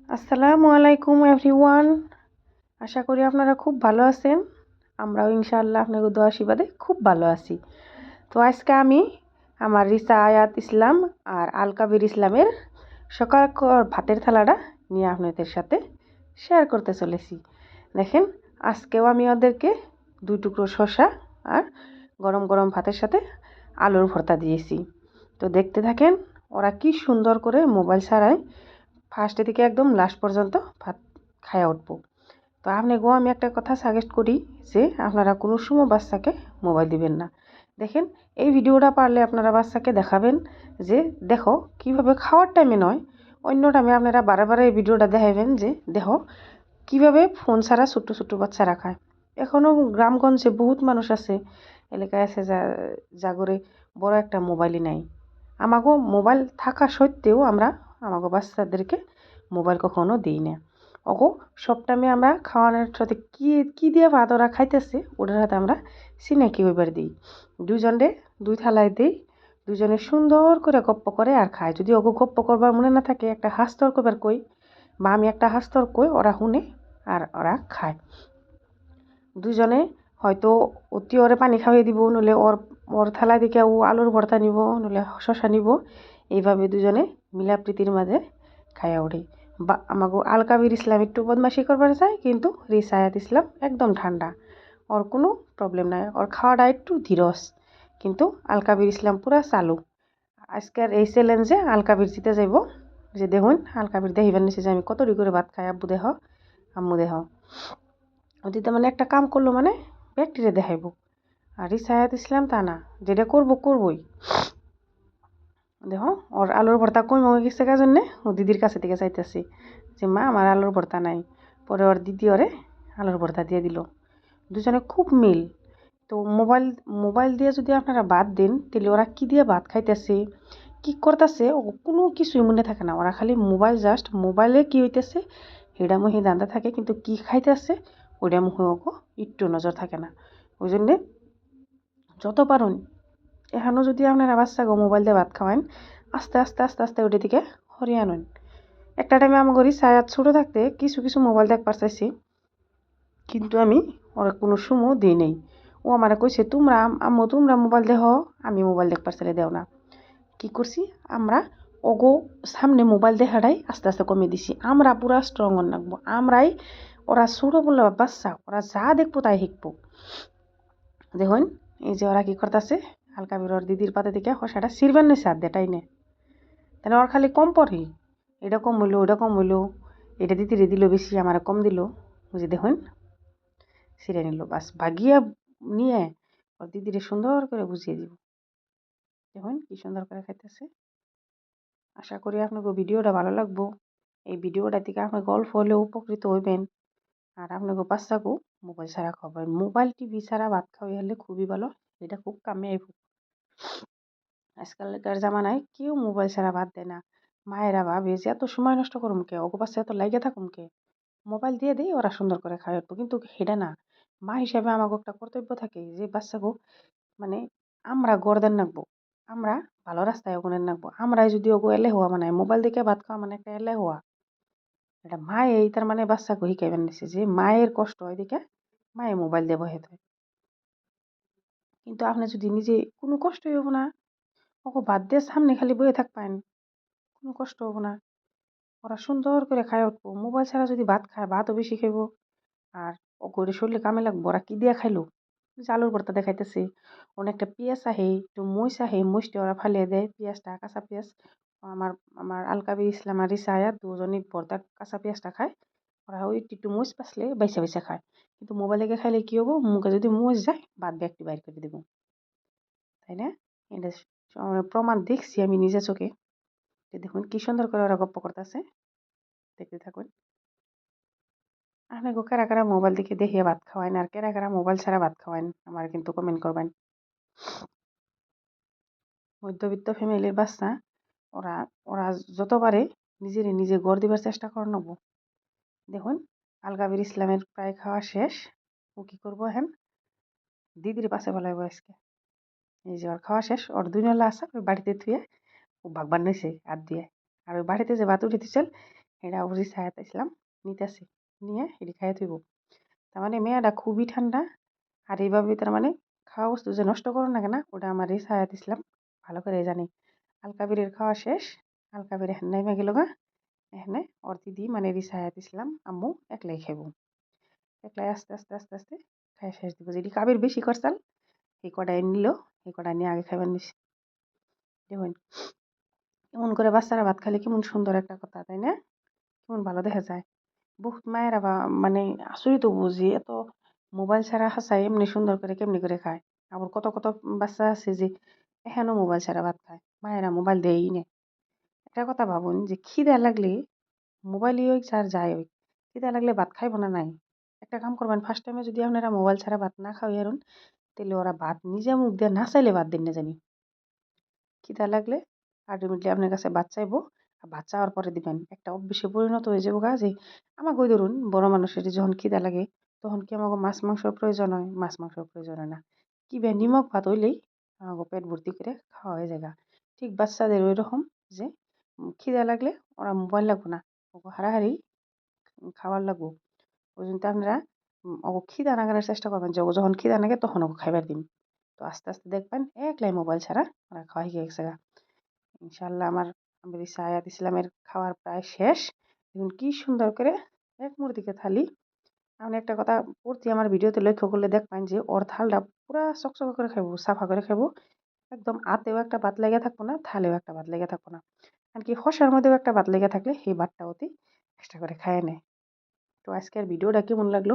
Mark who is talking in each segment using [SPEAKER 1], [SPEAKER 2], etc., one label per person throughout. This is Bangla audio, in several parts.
[SPEAKER 1] আসসালামু আলাইকুম এভরিওয়ান। আশা করি আপনারা খুব ভালো আছেন। আমরাও ইনশাআল্লাহ আপনাদের দোয়া আশীর্বাদে খুব ভালো আছি। তো আজকে আমি আমার রিসা আয়াত ইসলাম আর আল কাবির ইসলামের সকালকার ভাতের থালাটা নিয়ে আপনাদের সাথে শেয়ার করতে চলেছি। দেখেন, আজকেও আমি ওদেরকে 2 টুকরো শসা আর গরম গরম ভাতের সাথে আলুর ভর্তা দিয়েছি। তো দেখতে থাকেন ওরা কি সুন্দর করে মোবাইল ছাড়াই ফার্স্টে থেকে একদম লাস্ট পর্যন্ত ভাত খায়া উঠবো। তো আপনাকেও আমি একটা কথা সাজেস্ট করি যে আপনারা কোনো সময় বাচ্চাকে মোবাইল দিবেন না। দেখেন, এই ভিডিওটা পারলে আপনারা বাচ্চাকে দেখাবেন যে দেখো কিভাবে খাওয়ার টাইমে নয়, অন্য টাইমে আপনারা বারে বারে এই ভিডিওটা দেখাবেন যে দেখো কিভাবে ফোন ছাড়া ছোট্ট ছোট্ট বাচ্চারা খায়। এখনও গ্রামগঞ্জে বহুত মানুষ আছে, এলাকায় আছে জাগরে বড় একটা মোবাইলই নাই। আমাকেও মোবাইল থাকা সত্ত্বেও আমরা আমাকে বাচ্চাদেরকে মোবাইল কখনো দিই না। ওগো সব টাইমে আমরা খাওয়ানোর সাথে কি দিয়ে ভাত ওরা খাইতেছে ওটার সাথে আমরা সিনাকি হইবার দিই। দুজনে 2 থালায় দিই, দুজনে সুন্দর করে গপ্প করে আর খায়। যদি ওগো গপ্প করবার মনে না থাকে একটা হাস্তর করবার কই বা আমি একটা হাস্তর কই, ওরা শুনে আর ওরা খায়। দুজনে হয়তো অতি ওরে পানি খাওয়াই দিব, নইলে ওর ওর থালা দিকে ও আলুর ভর্তা নিব, নইলে শশা নিব। এইভাবে দুজনে মিলাপ্রীতির মাঝে খাইয়া ওঠে। বা আমাকে আল কাবির ইসলাম একটু বদমাশি করবার চায়, কিন্তু রিসায়াত ইসলাম একদম ঠান্ডা, ওর কোনো প্রবলেম নাই, ওর খাওয়াটা একটু ধীরস। কিন্তু আল কাবির ইসলাম পুরা চালু। আজকের এই চ্যালেঞ্জে আল কাবির জিতে যাইব। যে দেখুন আল কাবির দেখিবার নিচে যে আমি কতটি করে ভাত খাই, আব্বু দেহ আম্মু দেহ। ওদিকে মানে একটা কাম করলো মানে ব্যক্তিরে দেখাইব। আর রিসায়াত ইসলাম তা না, যেটা করবো করবই। দেখো ওর আলুর ভর্তা কই মগে গেছে জন্যে ও দিদির কাছে থেকে চাইতেছি যে মা আমার আলুর ভর্তা নাই। পরে ওর দিদি ওরে আলুর ভর্তা দিয়ে দিল। দুজনে খুব মিল। তো মোবাইল মোবাইল দিয়ে যদি আপনারা বাদ দেন তাহলে ওরা কি দিয়ে ভাত খাইতেছে কি করতেছে কোনো কিছুই মনে থাকে না। ওরা খালি মোবাইল, জাস্ট মোবাইলে কি হইতেছে হেডা মুহি দান্দা থাকে, কিন্তু কি খাইতেছে ওইটা মুহে ওকে একটু নজর থাকে না। ওই জন্যে যত পারুন এখনও যদি আপনারা বাচ্চাকে মোবাইল দিয়ে ভাত খাওয়ান, আস্তে আস্তে আস্তে আস্তে ওটা দিকে হরিয়ে আনুন। একটা টাইমে আমি করি সায়াত ছোটো থাকতে কিছু কিছু মোবাইল দেখবার চাইছি, কিন্তু আমি ওরা কোনো সময় দিই নেই। ও আমার কইছে তোমরা আম্মু তোমরা মোবাইল দেহ, আমি মোবাইল দেখবার চাইলে দেও না। কি করছি আমরা ওগো সামনে মোবাইল দেখাটাই আস্তে আস্তে কমিয়ে দিছি। আমরা পুরা স্ট্রং রাখবো, আমরাই ওরা ছোটো বলে বাচ্চা, ওরা যা দেখবো তাই শিখবো। দেখুন এই যে ওরা কি করতেছে, হালকা বেরোর দিদির পাতে দিকে হসাটা সিরবেন নেই সার দেটাই নে, তাহলে ওর খালি কম পড়ি, এটা কম হইলো ওটা কম হইলো, এটা দিদিরে দিল বেশি আমার কম দিল। বুঝি দেখুন সিরে নিল, বাস ভাগিয়ে নিয়ে ওর দিদিরে সুন্দর করে বুঝিয়ে দিব। দেখুন কি সুন্দর করে খাইতেছে। আশা করি আপনাকে ভিডিওটা ভালো লাগবো। এই ভিডিওটা থেকে আপনি গল্প হলেও উপকৃত হইবেন। আর আপনাকে বাচ্চাকেও মোবাইল ছাড়া খাওয়াবেন। মোবাইল টিভি ছাড়া ভাত খাওয়াই হলে খুবই ভালো, এটা খুব কামে আইব। আজকালকার জামানায় কেউ মোবাইল ছাড়া ভাত দেয় না। মায়েরা ভাবে যে এত সময় নষ্ট করুম কে, ওগো বাচ্চা এত লাইগে থাকুম কে, মোবাইল দিয়ে দিই ওরা সুন্দর করে খাওয়াই উঠবো। কিন্তু সেটা না, মা হিসাবে আমাকে একটা কর্তব্য থাকে যে বাচ্চাকে মানে আমরা গর্দান রাখবো, আমরা ভালো রাস্তায় ওগুনের রাখবো। আমরাই যদি ওগো এলে হওয়া মানে মোবাইল দেখে ভাত খাওয়া মানে একটা এলে হওয়া, এটা মায়ে তার মানে বাচ্চাকে শিখাইবেন নিছে যে মায়ের কষ্ট হয় দেখে মায়ে মোবাইল দিয়ে বহে থাকে। কিন্তু আপনি যদি নিজে কোনো কষ্টই হবো না, ওকে বাদ দিয়ে সামনে খালি বয়ে থাকবেন, কোনো কষ্ট হবো না। ওরা সুন্দর করে খায় উঠবো। মোবাইল ছাড়া যদি ভাত খায় ভাতও বেশি খাইব। আর ওগরে শরীরে কামে লাগবো। ওরা কি দিয়া খাইলো, যে আলুর ভর্তা দেখাইতেছে, অনেকটা পেঁয়াজ আহে একটু মরিচ আহে, মরিচটা ওরা ফালিয়ে দেয়, পেঁয়াজটা কাঁচা পেঁয়াজ। আমার আমার আল কাবির ইসলাম আর রিসায়াত দুজনই ভর্তা কাঁচা পেঁয়াজটা খায়। ওরা ওই একটু একটু মরিচ পাসলে বাইসা বাইসা খায়। কিন্তু মোবাইল থেকে খাইলে কি হবো, মুখে যদি মরিচ যায় বাদ দিয়ে একটু বাইর করে দেবো, তাই না? এটা প্রমাণ দেখছি আমি নিজে চোখে। দেখুন কি সুন্দর করে ওরা গপ্প করতেছে, দেখতে থাকুন। আপনাকে কারা কারা মোবাইল দেখে দেখিয়ে ভাত খাওয়ান আর কারা কারা মোবাইল ছাড়া ভাত খাওয়ান আমার কিন্তু কমেন্ট করবেন। মধ্যবিত্ত ফ্যামিলির বাচ্চা, ওরা ওরা যত পারে নিজে গড় দিবার চেষ্টা করে নেবো। দেখুন আল কাবির ইসলামের প্রায় খাওয়া শেষ। ও কি করবো এখন দিদির পাশে বলাইবো আজকে। এই যে ওর খাওয়া শেষ, ওর 2 নলা আছে ওই বাড়িতে থুয়ে ও ভাগবার নিয়েছে হাত দিয়ে। আর ওই বাড়িতে যে ভাত উঠেতে চল এটা রিসায়াত ইসলাম নিতেছে, নিয়ে এটি খাইয়ে থইব। তার মানে মেয়েটা খুবই ঠান্ডা, আর এইভাবে তার মানে খাওয়া বস্তু যে নষ্ট করো না কেন ওটা আমার রিসায়াত ইসলাম ভালো করে জানি। আলকাবিরের খাওয়া শেষ, আলকাবির এখানে নেমে গেল গা, এখানে ওর দিদি মানে রিসায়াত ইসলাম আম্মু একলাই খাইব, একলাই আস্তে আস্তে আস্তে আস্তে খাই শেষ দিব। যেটি কাবির বেশি করছাল এই কটাই নিল, এই কটাই নিয়ে আগে খাইবার নিস। দেখুন এমন করে বাচ্চারা ভাত খাইলে কেমন সুন্দর একটা কথা, তাই না? কেমন ভালো দেখা যায়। বহুত মায়েরা মানে আচরিত বুঝি এত মোবাইল ছাড়া হাসায় এমনি সুন্দর করে কেমনি করে খায়। আবার কত কত বাচ্চা আছে যে এখনো মোবাইল ছাড়া ভাত খায়, মায়েরা মোবাইল দেয়ই না। একটা কথা ভাবুন যে খিদা লাগলে মোবাইলই হোক আর যাই হোক, খিদা লাগলে ভাত খাইব না নাই? একটা কাম করবেন, ফার্স্ট টাইমে যদি আপনারা মোবাইল ছাড়া ভাত না খাওয়াই আরুন, তাহলে ওরা ভাত নিজে মুখ দিয়ে না চাইলে ভাত দিন না জানি। খিদা লাগলে আলটিমেটলি আপনার কাছে ভাত চাইবো, আর ভাত চাওয়ার পরে দিবেন। একটা অভ্যেসে পরিণত হয়ে যাবো গা যে আমাকে ওই ধরুন বড় মানুষের যখন খিদা লাগে তখন কি আমাকে মাছ মাংসর প্রয়োজন হয়? মাছ মাংসর প্রয়োজন হয় না, কি বে নিমক ভাত হইলেই আমাকে পেট ভর্তি করে খাওয়া হয়ে যায় গা। ঠিক বাচ্চাদের ওই রকম যে খিদা লাগলে ওরা মোবাইল লাগবো না, ওকে হারাহারি খাবার লাগবো। ওই জন্য আপনারা ওকে খিদা নাগানোর চেষ্টা করবেন যে ও যখন খিদা লাগে তখন ওকে খাইবার দিন। তো আস্তে আস্তে দেখবেন একলাই মোবাইল ছাড়া ওরা খাওয়া হয়ে গেছে গা। ইনশাল্লাহ আমার সায়াদ ইসলামের খাওয়ার প্রায় শেষ। দেখুন কি সুন্দর করে এক মুর্দিকে থালি। আপনি একটা কথা পড়তি আমার ভিডিওতে লক্ষ্য করলে দেখবেন যে ওর থালটা পুরা চকচকে করে খাবো, সাফা করে খাবো। একদম আতেও একটা ভাত লেগে থাকবো না, থালেও একটা ভাত লেগে থাকবো না। আর কি হসার মধ্যেও একটা ভাত লেগে থাকলে সেই ভাতটা অতি এক্সট্রা করে খায় নেয়। তো আজকের ভিডিওটা কেমন লাগলো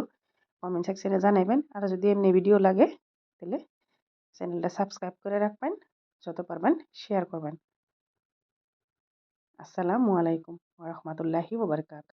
[SPEAKER 1] কমেন্ট সেকশনে জানাবেন। আর যদি এমনি ভিডিও লাগে তাহলে চ্যানেলটা সাবস্ক্রাইব করে রাখবেন, যত পারবেন শেয়ার করবেন। আসসালামু আলাইকুম ওয়া রাহমাতুল্লাহি ওয়া বারাকাতুহু।